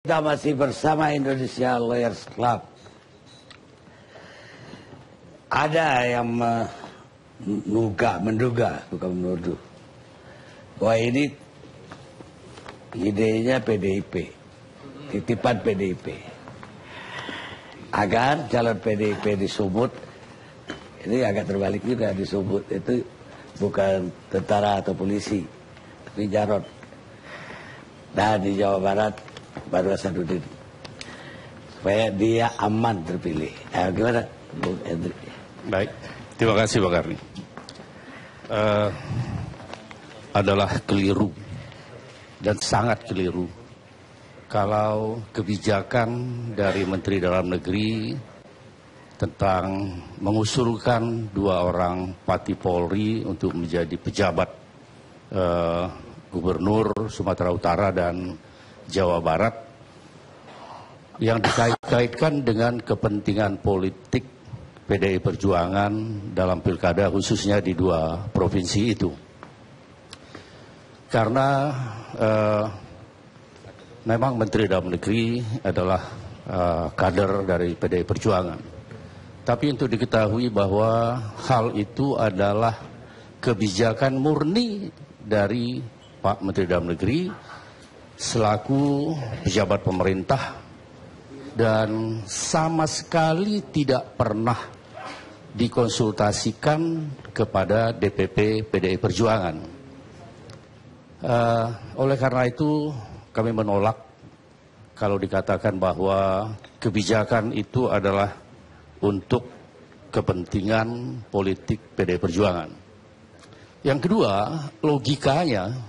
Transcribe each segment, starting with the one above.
Kita masih bersama Indonesia Lawyers Club. Ada yang menduga, bukan menuduh, bahwa ini idenya PDIP, titipan PDIP, agar calon PDIP disebut, ini agak terbalik juga, disebut itu bukan tentara atau polisi, tapi Jarod. Dan di Jawa Barat Baru Asaduddin, supaya dia aman terpilih. Gimana, Bung Hendrik? Baik, terima kasih Pak Karni. Adalah keliru dan sangat keliru kalau kebijakan dari Menteri Dalam Negeri tentang mengusulkan 2 orang Pati Polri untuk menjadi pejabat Gubernur Sumatera Utara dan Jawa Barat yang dikait-kaitkan dengan kepentingan politik PDI Perjuangan dalam pilkada, khususnya di 2 provinsi itu. Karena memang Menteri Dalam Negeri adalah kader dari PDI Perjuangan. Tapi untuk diketahui bahwa hal itu adalah kebijakan murni dari Pak Menteri Dalam Negeri selaku pejabat pemerintah, dan sama sekali tidak pernah dikonsultasikan kepada DPP PDI Perjuangan. Oleh karena itu kami menolak kalau dikatakan bahwa kebijakan itu adalah untuk kepentingan politik PDI Perjuangan. Yang kedua, logikanya,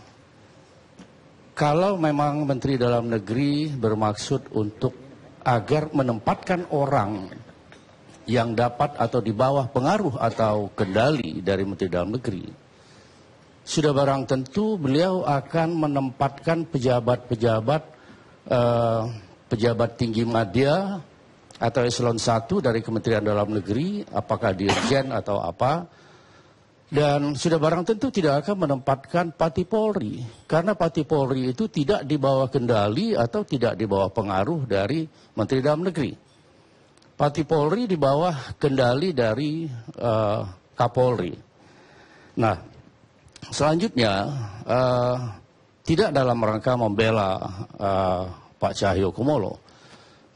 kalau memang Menteri Dalam Negeri bermaksud untuk agar menempatkan orang yang dapat atau di bawah pengaruh atau kendali dari Menteri Dalam Negeri, sudah barang tentu beliau akan menempatkan pejabat tinggi media atau eselon 1 dari Kementerian Dalam Negeri, apakah dirjen atau apa. Dan sudah barang tentu tidak akan menempatkan Pati Polri, karena Pati Polri itu tidak di bawah kendali atau tidak di bawah pengaruh dari Menteri Dalam Negeri. Pati Polri di bawah kendali dari Kapolri. Nah, selanjutnya tidak dalam rangka membela Pak Cahyokumolo,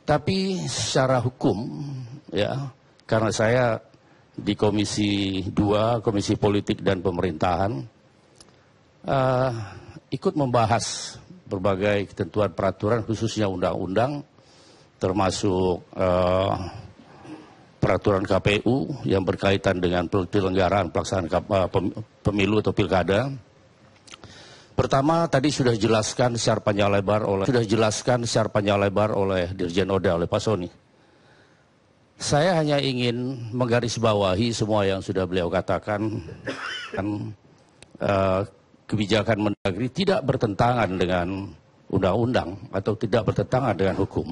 tapi secara hukum, ya, karena saya di Komisi 2, Komisi Politik dan Pemerintahan, ikut membahas berbagai ketentuan peraturan, khususnya undang-undang, termasuk peraturan KPU yang berkaitan dengan penyelenggaraan pelaksanaan pemilu atau pilkada. Pertama, tadi sudah dijelaskan secara panjang lebar oleh Dirjen Oda, oleh Pak Soni. Saya hanya ingin menggarisbawahi semua yang sudah beliau katakan. Kebijakan Mendagri tidak bertentangan dengan undang-undang atau tidak bertentangan dengan hukum.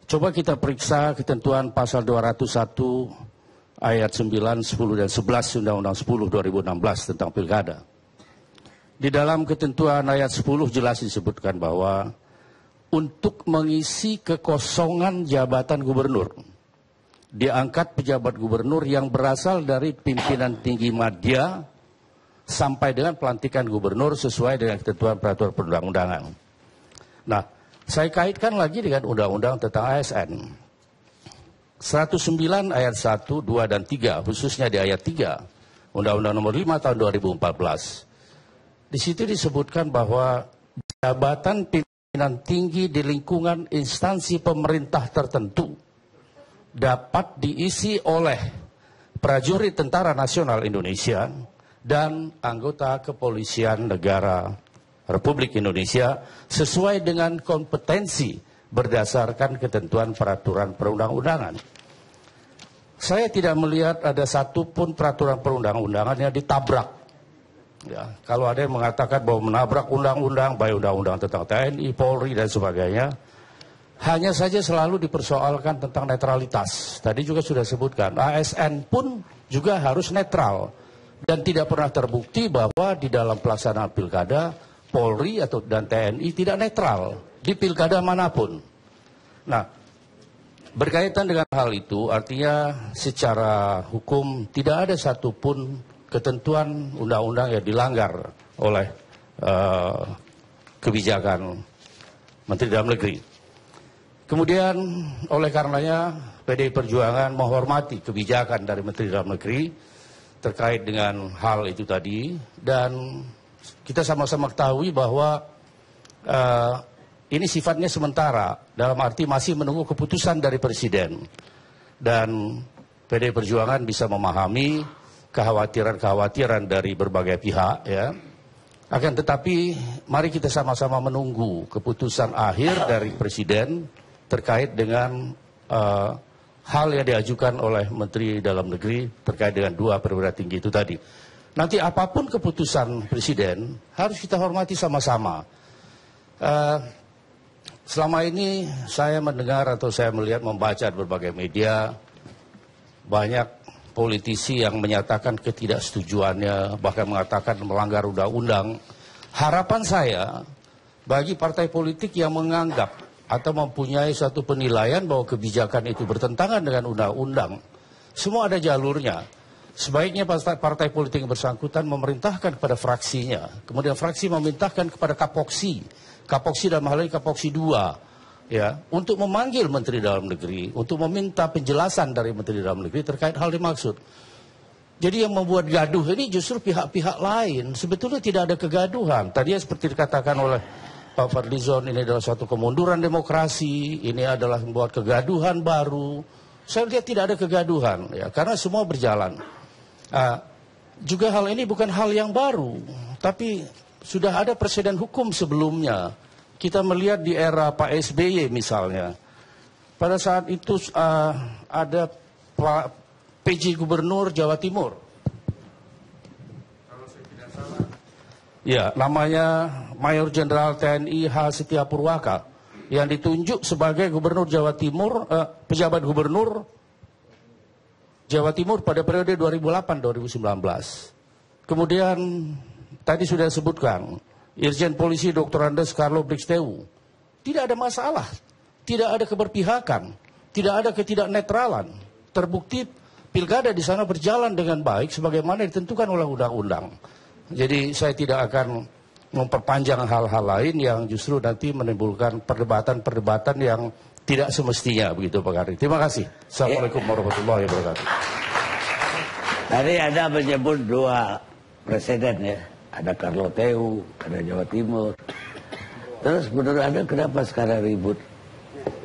Coba kita periksa ketentuan pasal 201 ayat 9, 10, dan 11 Undang-Undang 10 2016 tentang pilkada. Di dalam ketentuan ayat 10 jelas disebutkan bahwa untuk mengisi kekosongan jabatan gubernur, diangkat pejabat gubernur yang berasal dari pimpinan tinggi media sampai dengan pelantikan gubernur sesuai dengan ketentuan peraturan perundang-undangan. Nah, saya kaitkan lagi dengan undang-undang tentang ASN. 109 ayat 1, 2, dan 3, khususnya di ayat 3, Undang-Undang Nomor 5 tahun 2014. Di situ disebutkan bahwa jabatan pimpinan tinggi di lingkungan instansi pemerintah tertentu dapat diisi oleh prajurit Tentara Nasional Indonesia dan anggota Kepolisian Negara Republik Indonesia sesuai dengan kompetensi berdasarkan ketentuan peraturan perundang-undangan. Saya tidak melihat ada satupun peraturan perundang-undangan yang ditabrak. Ya, kalau ada yang mengatakan bahwa menabrak undang-undang, baik undang-undang tentang TNI, Polri, dan sebagainya, hanya saja selalu dipersoalkan tentang netralitas. Tadi juga sudah sebutkan, ASN pun juga harus netral. Dan tidak pernah terbukti bahwa di dalam pelaksanaan pilkada, Polri dan TNI tidak netral. di pilkada manapun. Nah, berkaitan dengan hal itu, artinya secara hukum tidak ada satupun ketentuan undang-undang yang dilanggar oleh kebijakan Menteri Dalam Negeri. Kemudian oleh karenanya PDI Perjuangan menghormati kebijakan dari Menteri Dalam Negeri terkait dengan hal itu tadi, dan kita sama-sama ketahui bahwa ini sifatnya sementara, dalam arti masih menunggu keputusan dari Presiden. Dan PDI Perjuangan bisa memahami kekhawatiran-kekhawatiran dari berbagai pihak, ya. Akan tetapi mari kita sama-sama menunggu keputusan akhir dari Presiden terkait dengan hal yang diajukan oleh Menteri Dalam Negeri terkait dengan 2 perwira tinggi itu tadi. Nanti apapun keputusan Presiden harus kita hormati sama-sama. Selama ini saya mendengar atau saya melihat, membaca di berbagai media, banyak politisi yang menyatakan ketidaksetujuannya, bahkan mengatakan melanggar undang-undang. Harapan saya bagi partai politik yang menganggap atau mempunyai suatu penilaian bahwa kebijakan itu bertentangan dengan undang-undang, semua ada jalurnya. Sebaiknya partai politik yang bersangkutan memerintahkan kepada fraksinya, kemudian fraksi memerintahkan kepada Kapoksi dalam hal ini Kapoksi 2, ya, untuk memanggil Menteri Dalam Negeri, untuk meminta penjelasan dari Menteri Dalam Negeri terkait hal dimaksud. Jadi yang membuat gaduh ini justru pihak-pihak lain. Sebetulnya tidak ada kegaduhan. Tadi seperti dikatakan oleh Pak Fadlizon, ini adalah suatu kemunduran demokrasi, ini adalah membuat kegaduhan baru. Saya lihat tidak ada kegaduhan, ya, karena semua berjalan. Juga hal ini bukan hal yang baru, tapi sudah ada presiden hukum sebelumnya. Kita melihat di era Pak SBY misalnya. Pada saat itu ada Pak PJ Gubernur Jawa Timur. Kalau saya tidak salah. Ya, namanya Mayor Jenderal TNI H. Setia Purwaka, yang ditunjuk sebagai Gubernur Jawa Timur, pejabat Gubernur Jawa Timur pada periode 2008-2019. Kemudian tadi sudah disebutkan, Irjen Polisi Dr. Andes Carlo Brixteu. Tidak ada masalah, tidak ada keberpihakan, tidak ada ketidaknetralan. Terbukti pilkada di sana berjalan dengan baik sebagaimana ditentukan oleh undang-undang. Jadi saya tidak akan memperpanjang hal-hal lain yang justru nanti menimbulkan perdebatan-perdebatan yang tidak semestinya, begitu Pak Kari. Terima kasih. Assalamualaikum warahmatullahi wabarakatuh. Tadi ada menyebut 2 presiden, ya. Ada Carlo Teu, ada Jawa Timur. Terus menurut Anda kenapa sekarang ribut?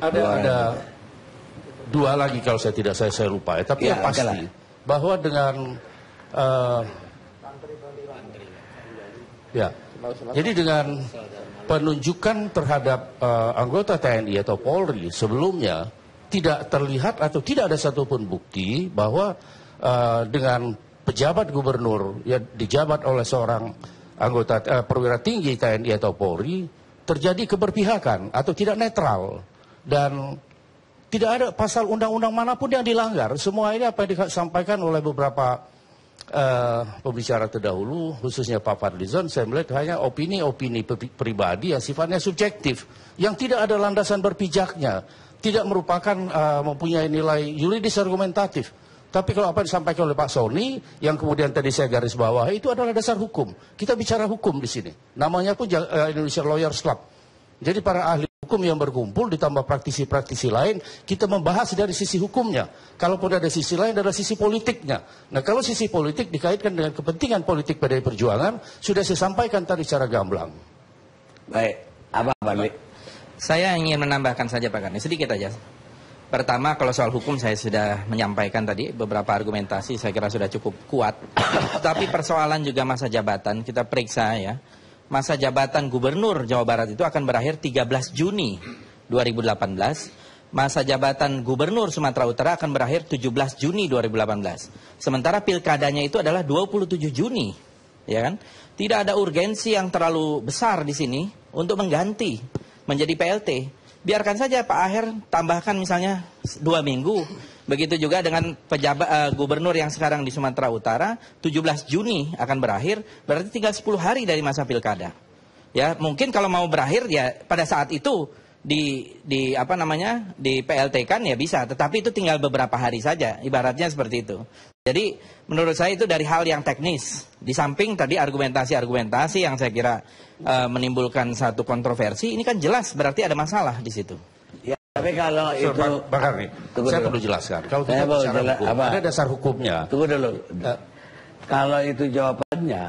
Ada 2 lagi kalau saya tidak saya lupa, ya. Tapi yang pasti bahwa dengan ya, jadi dengan penunjukan terhadap anggota TNI atau Polri sebelumnya tidak terlihat atau tidak ada satupun bukti bahwa dengan pejabat gubernur yang dijabat oleh seorang anggota perwira tinggi TNI atau Polri terjadi keberpihakan atau tidak netral, dan tidak ada pasal undang-undang manapun yang dilanggar. Semua ini apa yang disampaikan oleh beberapa pembicara terdahulu, khususnya Pak Fadlizon, saya melihat hanya opini-opini pribadi yang sifatnya subjektif, yang tidak ada landasan berpijaknya, tidak merupakan mempunyai nilai yuridis argumentatif. Tapi kalau apa disampaikan oleh Pak Sony, yang kemudian tadi saya garis bawahi, itu adalah dasar hukum. Kita bicara hukum di sini. Namanya pun Indonesia Lawyers Club. Jadi para ahli hukum yang berkumpul ditambah praktisi-praktisi lain, kita membahas dari sisi hukumnya. Kalaupun ada sisi lain adalah sisi politiknya. Nah, kalau sisi politik dikaitkan dengan kepentingan politik PDI Perjuangan, sudah saya sampaikan tadi secara gamblang. Baik, apa Balik? Saya ingin menambahkan saja Pak Karni, sedikit aja. Pertama, kalau soal hukum saya sudah menyampaikan tadi beberapa argumentasi, saya kira sudah cukup kuat. Tapi persoalan juga masa jabatan, kita periksa ya. Masa jabatan Gubernur Jawa Barat itu akan berakhir 13 Juni 2018. Masa jabatan Gubernur Sumatera Utara akan berakhir 17 Juni 2018. Sementara pilkadanya itu adalah 27 Juni, ya kan? Tidak ada urgensi yang terlalu besar di sini untuk mengganti menjadi PLT. Biarkan saja Pak Aher tambahkan misalnya 2 minggu. Begitu juga dengan pejabat gubernur yang sekarang di Sumatera Utara, 17 Juni akan berakhir, berarti tinggal 10 hari dari masa pilkada. Ya, mungkin kalau mau berakhir ya pada saat itu di apa namanya di PLT kan ya bisa, tetapi itu tinggal beberapa hari saja, ibaratnya seperti itu. Jadi menurut saya itu dari hal yang teknis. Di samping tadi argumentasi yang saya kira menimbulkan satu kontroversi, ini kan jelas berarti ada masalah di situ. Ya, tapi kalau itu Bang Karni, saya perlu jelaskan. Kalau kita bicara hukum, ada dasar hukumnya. Tunggu dulu. Kalau itu jawabannya,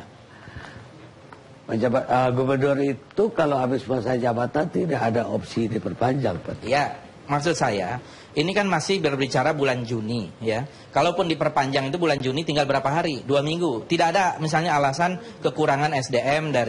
gubernur itu kalau habis masa jabatan tidak ada opsi diperpanjang, Pak. Ya, maksud saya ini kan masih berbicara bulan Juni, ya. Kalaupun diperpanjang itu bulan Juni tinggal berapa hari? 2 minggu. Tidak ada misalnya alasan kekurangan SDM dari